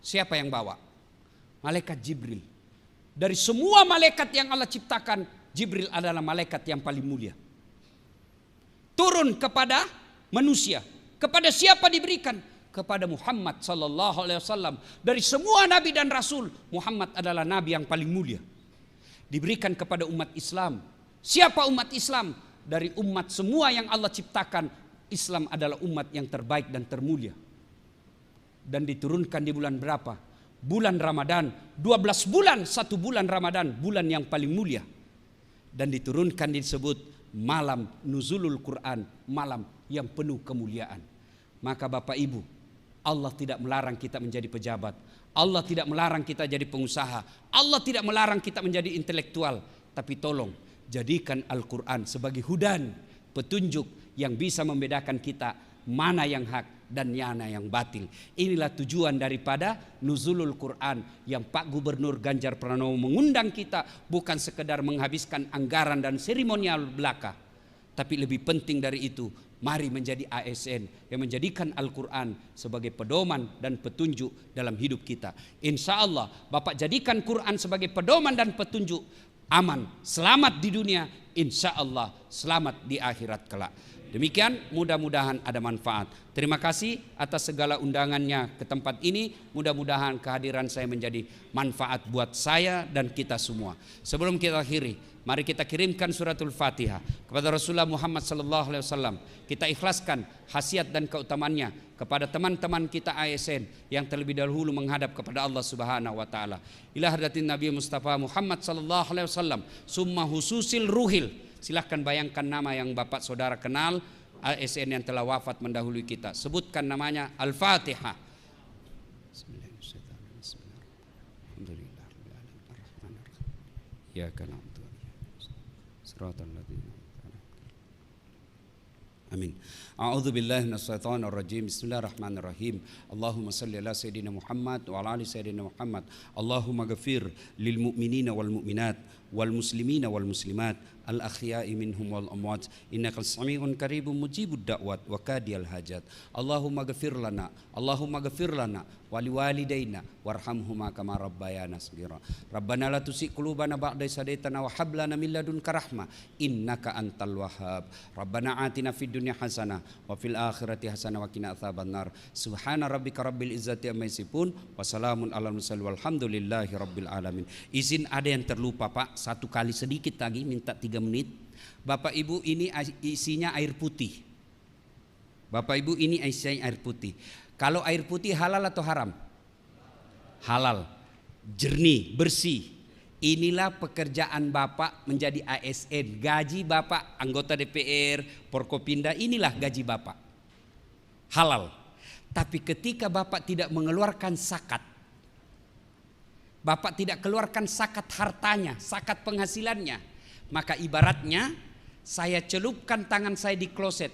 siapa yang bawa? Malaikat Jibril. Dari semua malaikat yang Allah ciptakan, Jibril adalah malaikat yang paling mulia. Turun kepada manusia. Kepada siapa diberikan? Kepada Muhammad sallallahu alaihi wasallam. Dari semua nabi dan rasul, Muhammad adalah nabi yang paling mulia. Diberikan kepada umat Islam. Siapa umat Islam? Dari umat semua yang Allah ciptakan, Islam adalah umat yang terbaik dan termulia. Dan diturunkan di bulan berapa? Bulan Ramadan. 12 bulan, 1 bulan Ramadan, bulan yang paling mulia. Dan diturunkan disebut malam nuzulul Quran, malam yang penuh kemuliaan. Maka Bapak Ibu, Allah tidak melarang kita menjadi pejabat. Allah tidak melarang kita jadi pengusaha. Allah tidak melarang kita menjadi intelektual. Tapi tolong jadikan Al-Quran sebagai hudan, petunjuk yang bisa membedakan kita mana yang hak dan mana yang batil. Inilah tujuan daripada nuzulul Quran yang Pak Gubernur Ganjar Pranowo mengundang kita, bukan sekedar menghabiskan anggaran dan seremonial belaka, tapi lebih penting dari itu, mari menjadi ASN yang menjadikan Al-Quran sebagai pedoman dan petunjuk dalam hidup kita. Insya Allah Bapak jadikan Quran sebagai pedoman dan petunjuk, aman, selamat di dunia, insya Allah selamat di akhirat kelak. Demikian, mudah-mudahan ada manfaat. Terima kasih atas segala undangannya ke tempat ini. Mudah-mudahan kehadiran saya menjadi manfaat buat saya dan kita semua. Sebelum kita akhiri, mari kita kirimkan suratul Fatihah kepada Rasulullah Muhammad SAW. Kita ikhlaskan khasiat dan keutamannya kepada teman-teman kita ASN yang terlebih dahulu menghadap kepada Allah Subhanahu wa taala. Ila hadratin Nabi Mustafa Muhammad SAW, summa hususil ruhil. Silahkan bayangkan nama yang Bapak Saudara kenal, ASN yang telah wafat mendahului kita. Sebutkan namanya. Al-Fatihah. Amin. A'udzu billahi minasyaitonir rajim. Bismillahirrahmanirrahim. Allahumma shalli ala sayidina Muhammad wa ala ali sayidina Muhammad. Allahumma ghafir lil mu'minina wal mu'minat wal muslimina wal muslimat al akhya'i minhum wal amwat innaka sami'un qaribun mujibud da'wat wa kadiyal hajat. Allahumma ghafir lana wa liwalidayna warhamhuma kama rabbayana shaghira. Rabbana la tuzigh qulubana ba'da idh hadaytana wa hab lana min ladunka rahmah innaka antal wahhab. Rabbana atina fid dunya hasanah wa fil akhirati hasanah wa qina adzabannar. Subhana rabbika rabbil izzati amma yasifun wa salamun alal mursalin walhamdulillahi rabbil alamin. Izin ada yang terlupa Pak, satu kali sedikit lagi, minta 3 menit. Bapak Ibu, ini isinya air putih. Bapak Ibu, ini isinya air putih. Kalau air putih halal atau haram? Halal, jernih, bersih. Inilah pekerjaan Bapak menjadi ASN. Gaji Bapak anggota DPR, Forkopimda, inilah gaji Bapak. Halal. Tapi ketika Bapak tidak mengeluarkan zakat, Bapak tidak keluarkan zakat hartanya, zakat penghasilannya, maka ibaratnya saya celupkan tangan saya di kloset.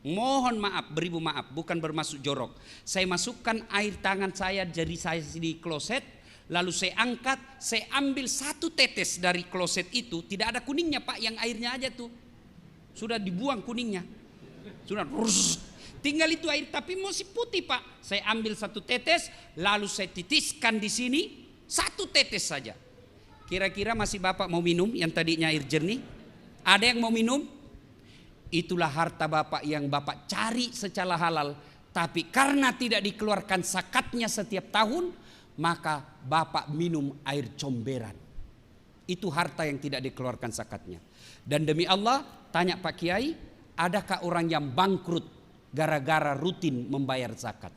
Mohon maaf, beribu maaf, bukan bermaksud jorok. Saya masukkan air tangan saya, jari saya di kloset, lalu saya angkat, saya ambil 1 tetes dari kloset itu. Tidak ada kuningnya Pak, yang airnya aja tuh sudah dibuang kuningnya, sudah tinggal itu air, tapi masih putih Pak. Saya ambil 1 tetes, lalu saya titiskan di sini, 1 tetes saja. Kira-kira masih Bapak mau minum yang tadinya air jernih? Ada yang mau minum? Itulah harta Bapak yang Bapak cari secara halal, tapi karena tidak dikeluarkan zakatnya setiap tahun, maka Bapak minum air comberan. Itu harta yang tidak dikeluarkan zakatnya. Dan demi Allah, tanya Pak Kiai, adakah orang yang bangkrut gara-gara rutin membayar zakat?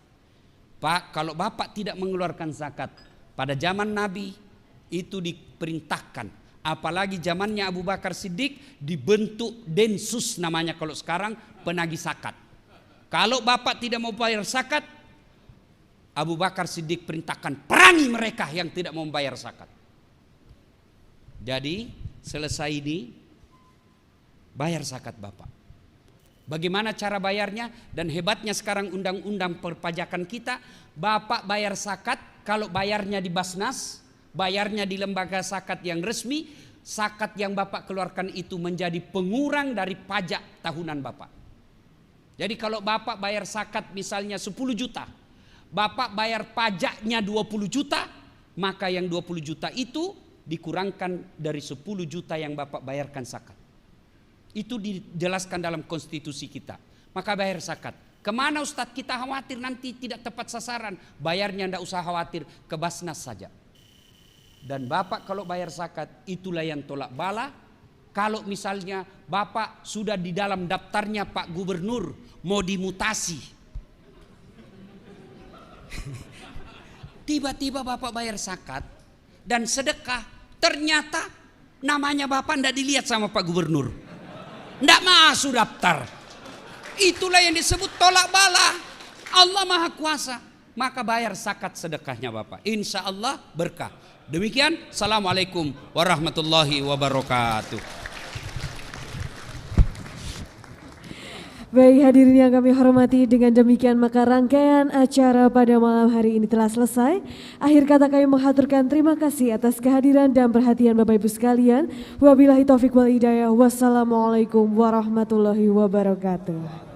Pak, kalau Bapak tidak mengeluarkan zakat, pada zaman Nabi itu diperintahkan. Apalagi zamannya Abu Bakar Siddiq, dibentuk Densus namanya kalau sekarang, penagih zakat. Kalau Bapak tidak mau bayar zakat, Abu Bakar Siddiq perintahkan perangi mereka yang tidak mau bayar zakat. Jadi selesai ini bayar zakat Bapak. Bagaimana cara bayarnya? Dan hebatnya sekarang undang-undang perpajakan kita, Bapak bayar zakat kalau bayarnya di Basnas, bayarnya di lembaga zakat yang resmi, zakat yang Bapak keluarkan itu menjadi pengurang dari pajak tahunan Bapak. Jadi kalau Bapak bayar zakat misalnya 10 juta, Bapak bayar pajaknya 20 juta, maka yang 20 juta itu dikurangkan dari 10 juta yang Bapak bayarkan zakat. Itu dijelaskan dalam konstitusi kita. Maka bayar zakat. Kemana Ustadz? Kita khawatir nanti tidak tepat sasaran. Bayarnya tidak usah khawatir, ke Basnas saja. Dan Bapak kalau bayar zakat, itulah yang tolak bala. Kalau misalnya Bapak sudah di dalam daftarnya Pak Gubernur mau dimutasi, tiba-tiba Bapak bayar zakat dan sedekah, ternyata namanya Bapak tidak dilihat sama Pak Gubernur, tidak masuk daftar. Itulah yang disebut tolak bala. Allah Maha Kuasa. Maka bayar zakat sedekahnya Bapak, insya Allah berkah. Demikian, assalamualaikum warahmatullahi wabarakatuh. Baik hadirin yang kami hormati, dengan demikian maka rangkaian acara pada malam hari ini telah selesai. Akhir kata kami menghaturkan terima kasih atas kehadiran dan perhatian Bapak Ibu sekalian. Wabillahi taufiq wal hidayah. Wassalamualaikum warahmatullahi wabarakatuh.